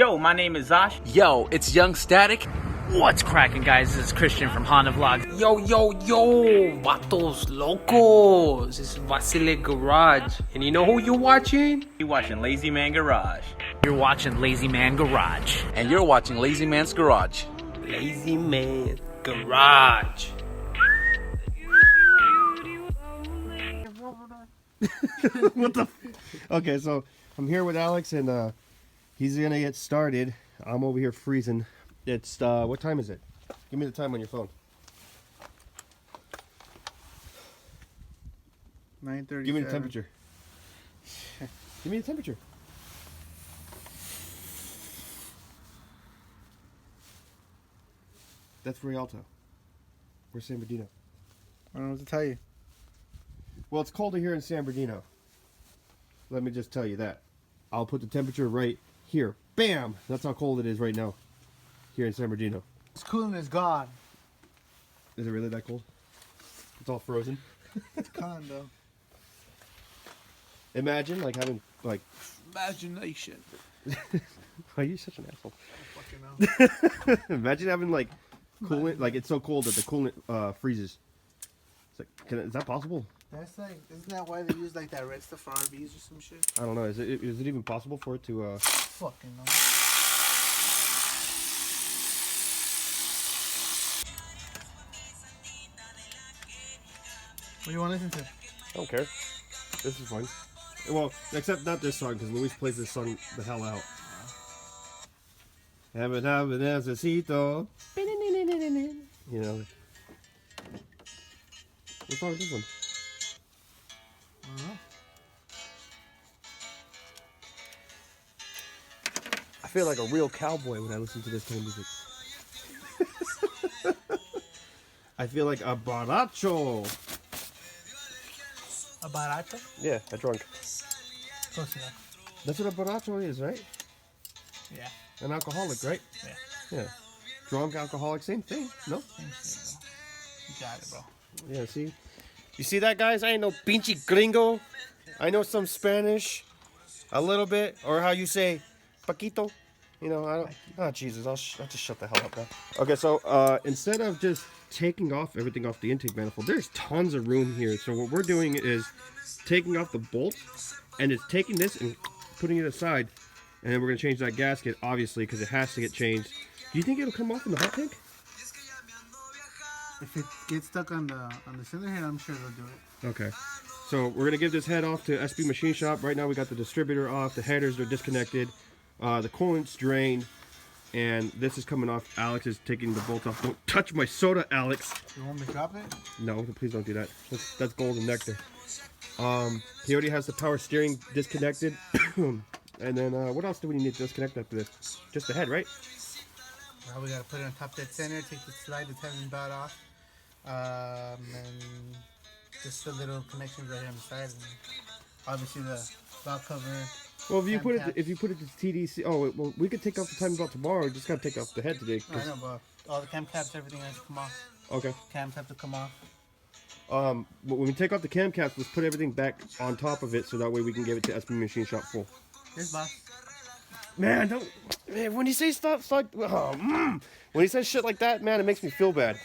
Yo, my name is Zosh. Yo, it's Young Static. What's cracking, guys? This is Christian from Honda Vlog. Yo, vatos locos. This is Wazymangarage. And you know who you're watching? You're watching Lazymangarage. You're watching Lazymangarage. And you're watching Lazy Man's Garage. Lazy Man Garage. What the? Okay, so I'm here with Alex, and he's gonna get started. I'm over here freezing. It's what time is it? Give me the time on your phone. 9:30. Give me the temperature. Give me the temperature. That's Rialto. We're San Bernardino. I don't know what to tell you. Well, it's colder here in San Bernardino. Let me just tell you that. I'll put the temperature right here. Bam! That's how cold it is right now here in San Bernardino. It's cool and it's gone. Is it really that cold? It's all frozen. It's gone though. Imagine like having like. Imagination. Why are you such an asshole? I fucking know. Imagine having like coolant, like it's so cold that the coolant freezes. It's like, is that possible? That's like, isn't that why they use like that red stuff for RVs or some shit? I don't know. Is it even possible for it to? Fucking no. What do you want to listen to? I don't care. This is fine. Well, except not this song, because Luis plays this song the hell out. Have it, necesito. You know. What song is this one? I don't know. I feel like a real cowboy when I listen to this kind of music. I feel like a baracho. A barato? Yeah, a drunk. Close enough. That's what a baracho is, right? Yeah. An alcoholic, right? Yeah. Yeah. Drunk, alcoholic, same thing. No? Same shit, bro. You got it, bro. Yeah, see? You see that, guys? I ain't no pinche gringo. I know some Spanish. A little bit. Or how you say, Paquito. You know, I don't... Oh, Jesus. I'll just shut the hell up now. Okay, so instead of just taking off everything off the intake manifold, there's tons of room here. So what we're doing is taking off the bolt, and it's taking this and putting it aside. And then we're going to change that gasket, obviously, because it has to get changed. Do you think it'll come off in the hot tank? If it gets stuck on the cylinder head, I'm sure they'll do it. Okay. So we're going to give this head off to SB Machine Shop. Right now we got the distributor off. The headers are disconnected. The coolant's drained. And this is coming off. Alex is taking the bolt off. Don't touch my soda, Alex. You want me to drop it? No, please don't do that. That's golden nectar. He already has the power steering disconnected. And then what else do we need to disconnect after this? Just the head, right? Well, we gotta put it on top of that center, take the slide, the tendon belt off. And just the little connections right here on the side. And obviously the belt cover. Well, if you put it to TDC, well, we could take off the timing belt tomorrow. We just gotta take off the head today. I know, but all the cam caps, everything has to come off. Okay. Cams have to come off. When we take off the cam caps, let's put everything back on top of it, so that way we can give it to SB Machine Shop full. Here's boss. Man, don't. Man, when you say stuff like, when he says shit like that, man, it makes me feel bad.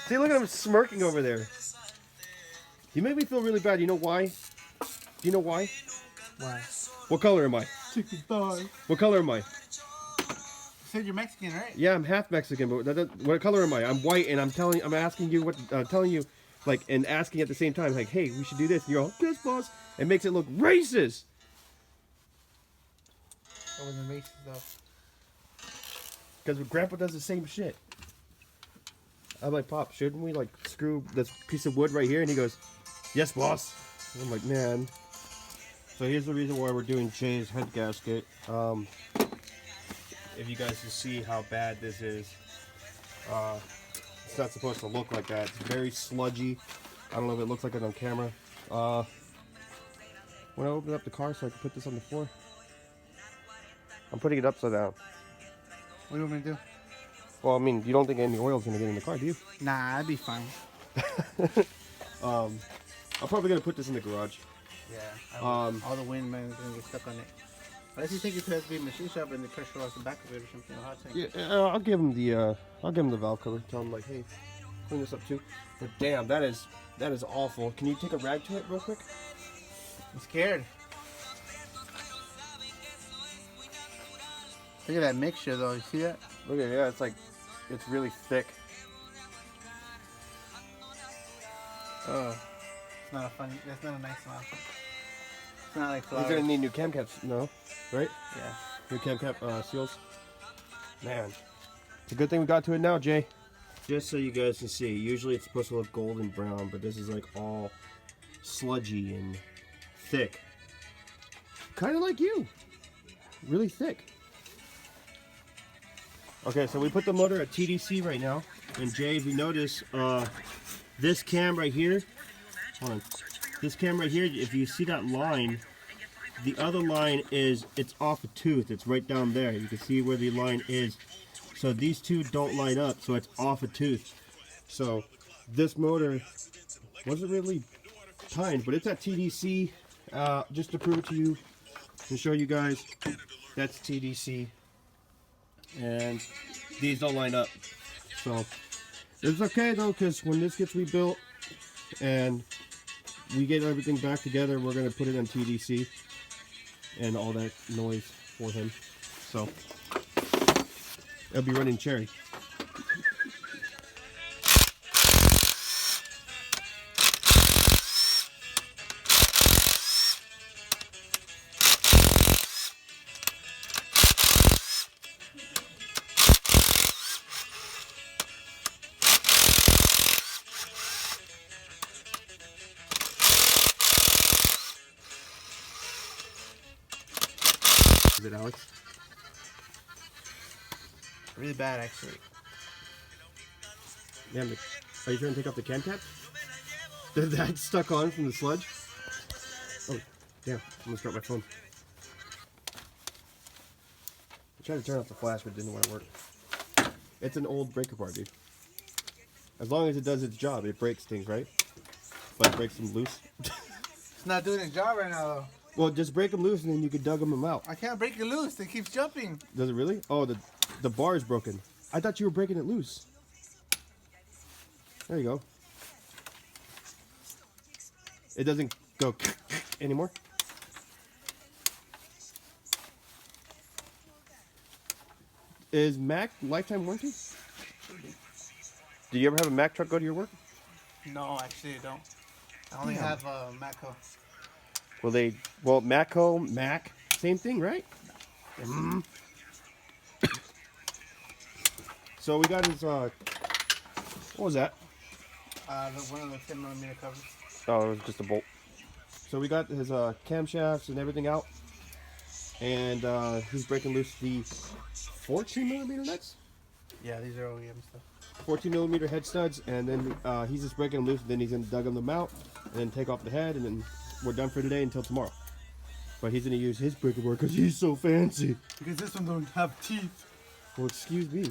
See, look at him smirking over there. You make me feel really bad. You know why? Do you know why? Why? What color am I? Chicken thigh. What color am I? You said you're Mexican, right? Yeah, I'm half Mexican, but what color am I? I'm white, and I'm asking you telling you, like, and asking at the same time, like, hey, we should do this. And you're all, yes, boss. It makes it look racist. That wasn't racist, though. Because Grandpa does the same shit. I'm like, Pop, shouldn't we, like, screw this piece of wood right here? And he goes, yes, boss. And I'm like, man. So here's the reason why we're doing Jay's head gasket. If you guys can see how bad this is. It's not supposed to look like that. It's very sludgy. I don't know if it looks like it on camera. When I open up the car so I can put this on the floor. I'm putting it upside down. What do you want me to do? Well, I mean, you don't think any oil's gonna get in the car, do you? Nah, I'd be fine. I'm probably gonna put this in the garage. Yeah. All the wind, man, is gonna get stuck on it. Unless you take it to SB machine shop and they pressure wash the back of it or something. A hot tank. Yeah, I'll give him the valve cover. Tell him like, hey, clean this up too. But damn, that is awful. Can you take a rag to it real quick? I'm scared. Look at that mixture though. You see that? Look at yeah, it's really thick. Oh, it's not a funny. That's not a nice smell. It's not like He's flowers. gonna need new cam caps, no? Right? Yeah. New cam cap seals. Man, it's a good thing we got to it now, Jay. Just so you guys can see, usually it's supposed to look golden brown, but this is like all sludgy and thick. Kind of like you. Really thick. Okay, so we put the motor at TDC right now. And Jay, if you notice, this cam right here, hold on. This cam right here, if you see that line, the other line it's off a tooth. It's right down there. You can see where the line is. So these two don't line up, so it's off a tooth. So this motor wasn't really timed, but it's at TDC. Just to prove it to you and show you guys, that's TDC. And these don't line up. So it's okay though, because when this gets rebuilt and we get everything back together, we're going to put it on TDC and all that noise for him. So it'll be running cherry. Is it, Alex? Really bad actually. Yeah, but are you trying to take off the cam cap? Did that stuck on from the sludge? Oh, yeah. I'm gonna start my phone. I tried to turn off the flash, but it didn't want to work. It's an old breaker bar, dude. As long as it does its job, it breaks things, right? But it breaks them loose. It's not doing its job right now though. Well, just break them loose and then you could dug them out. I can't break it loose. It keeps jumping. Does it really? Oh, the bar is broken. I thought you were breaking it loose. There you go. It doesn't go anymore. Is Mac lifetime warranty? Do you ever have a Mac truck go to your work? No, actually I don't. I only have Matco. Well, Matco, Mac, same thing, right? So we got his, what was that? One of the 10mm covers. Oh, it was just a bolt. So we got his camshafts and everything out. And he's breaking loose the 14mm nuts? Yeah, these are OEM stuff. 14mm head studs, and then he's just breaking them loose, and then he's going to dug them out, and then take off the head, and then we're done for today until tomorrow. But he's going to use his breaker board because he's so fancy. Because this one don't have teeth. Well, excuse me.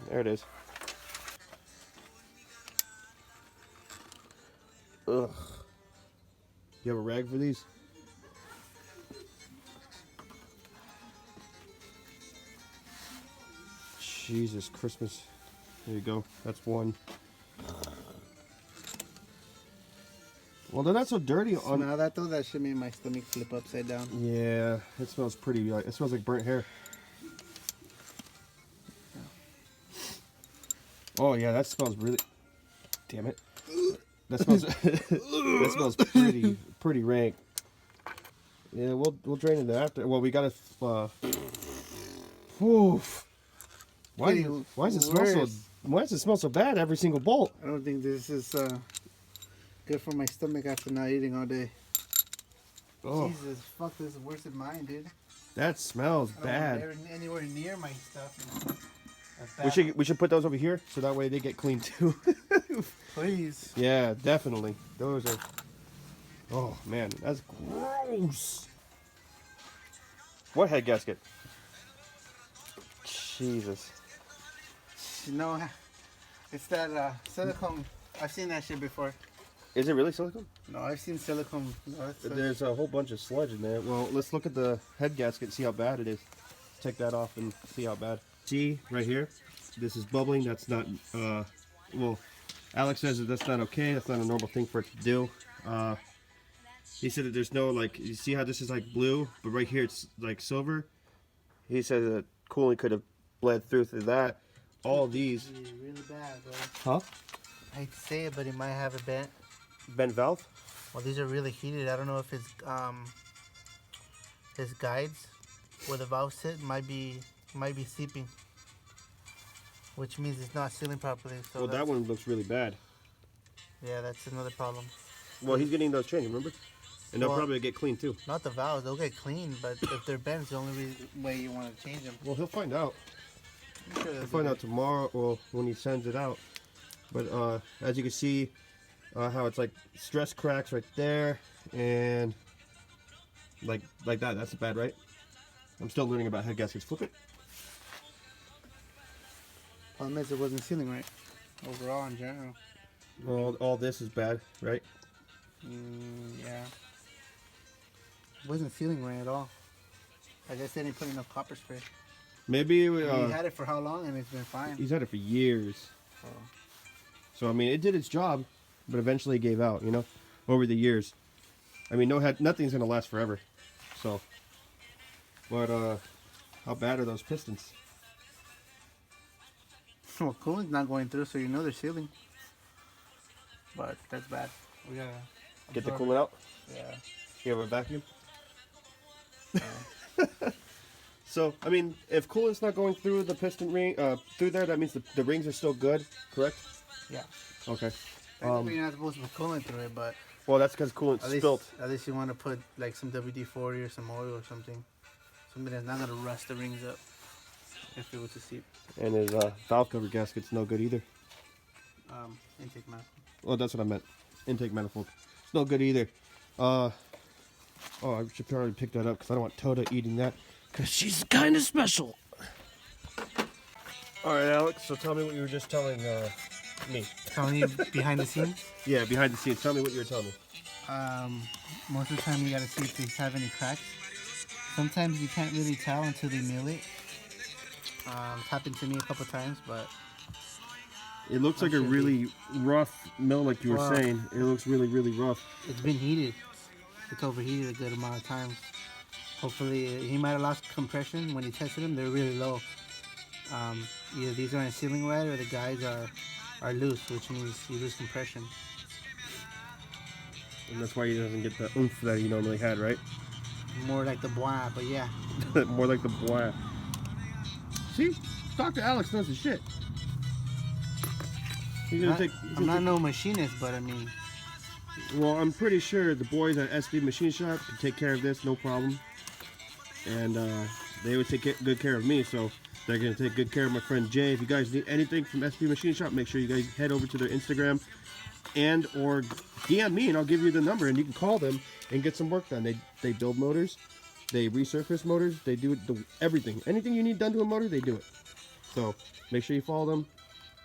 There it is. Ugh. You have a rag for these? Jesus Christmas. There you go. That's one. Well, they're not so dirty. Smell that though? That should make my stomach flip upside down. Yeah, it smells pretty. It smells like burnt hair. Oh yeah, that smells really. Damn it. That smells. That smells pretty rank. Yeah, we'll drain it after. Well, we gotta. Oof. Why does it smell so? Why does it smell so bad? Every single bolt. I don't think this is good for my stomach after not eating all day. Oh, Jesus, fuck, this is worse than mine, dude. that smells I don't bad. want anywhere near my stuff. That's bad. We should put those over here so that way they get clean too. Please. Yeah, definitely. Those are. Oh man, that's gross. What head gasket? Jesus. You know, it's that silicone. I've seen that shit before. Is it really silicone? No, I've seen silicone. No, There's a whole bunch of sludge in there. Well, let's look at the head gasket and see how bad it is. Take that off and see how bad. See, right here, this is bubbling. That's not, well, Alex says that that's not okay. That's not a normal thing for it to do. He said that there's no, like, you see how this is like blue, but right here it's like silver. He said that coolant could have bled through that. All these. Really bad, bro. Huh? I hate to say it, but he might have a bent. Bent valve? Well, these are really heated. I don't know if his guides where the valve sit might be seeping, which means it's not sealing properly. So Well, that one looks really bad. Yeah, that's another problem. Well, he's getting those changed, remember? And they'll Well, probably get clean too. Not the valves; they'll get clean. But if they're bent, it's the only way you want to change them. Well, he'll find out. I'm sure We'll find out tomorrow or when he sends it out. But as you can see, how it's like stress cracks right there, and like that. That's bad, right? I'm still learning about head gaskets. Flip it. Problem is, it wasn't sealing right. Overall, in general. All this is bad, right? Yeah. It wasn't sealing right at all. I guess they didn't put enough copper spray. Maybe He had it for how long, and it's been fine. he's had it for years. Oh. So I mean, it did its job, but eventually it gave out. You know, over the years. I mean, nothing's gonna last forever. So, but how bad are those pistons? Well, coolant's not going through, so you know they're sealing. But that's bad. We gotta Get the absorb coolant out. it. Yeah. You have a vacuum. So I mean, if coolant's not going through the piston ring, through there, that means the rings are still good, correct? Yeah. Okay. Technically, you're not supposed to put coolant through it, but Well, that's because coolant spilt. at least you want to put like some WD-40 or some oil or something. Something that's not gonna rust the rings up if it was to seep. And his valve cover gasket's no good either. Intake manifold. Well, that's what I meant. Intake manifold. It's no good either. Oh, I should probably pick that up because I don't want Tota eating that because she's kind of special. All right, Alex. So tell me what you were just telling me. Telling you behind the scenes. Yeah, behind the scenes. Tell me what you were telling me. Most of the time you gotta see if they have any cracks. Sometimes you can't really tell until they mill it. It's happened to me a couple times, but It looks like a really rough mill, like you were Wow. saying. It looks really, really rough. it's been heated. It's overheated a good amount of times. Hopefully, he might have lost compression when he tested them. They're really low. Either these aren't sealing right or the guides are loose, which means you lose compression. And that's why he doesn't get the oomph that he normally had, right? More like the bois, but yeah. More like the boy. See? Dr. Alex knows his shit. He's gonna take. I'm not no machinist, but I mean, Well, I'm pretty sure the boys at SB Machine Shop can take care of this, no problem. And they always take good care of me, so they're gonna take good care of my friend Jay. If you guys need anything from SB Machine Shop, make sure you guys head over to their Instagram and or DM me, and I'll give you the number, and you can call them and get some work done. They build motors, they resurface motors, they do everything. Anything you need done to a motor, they do it. So make sure you follow them.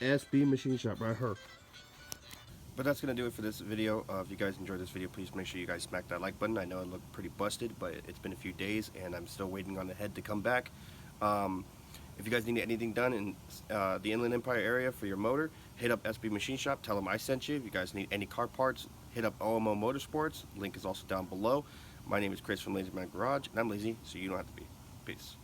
SB Machine Shop, right here. But that's going to do it for this video. If you guys enjoyed this video, please make sure you guys smack that like button. I know it looked pretty busted, but it's been a few days, and I'm still waiting on the head to come back. If you guys need anything done in the Inland Empire area for your motor, hit up SB Machine Shop. Tell them I sent you. If you guys need any car parts, hit up OMO Motorsports. Link is also down below. My name is Chris from Lazymangarage, and I'm lazy, so you don't have to be. Peace.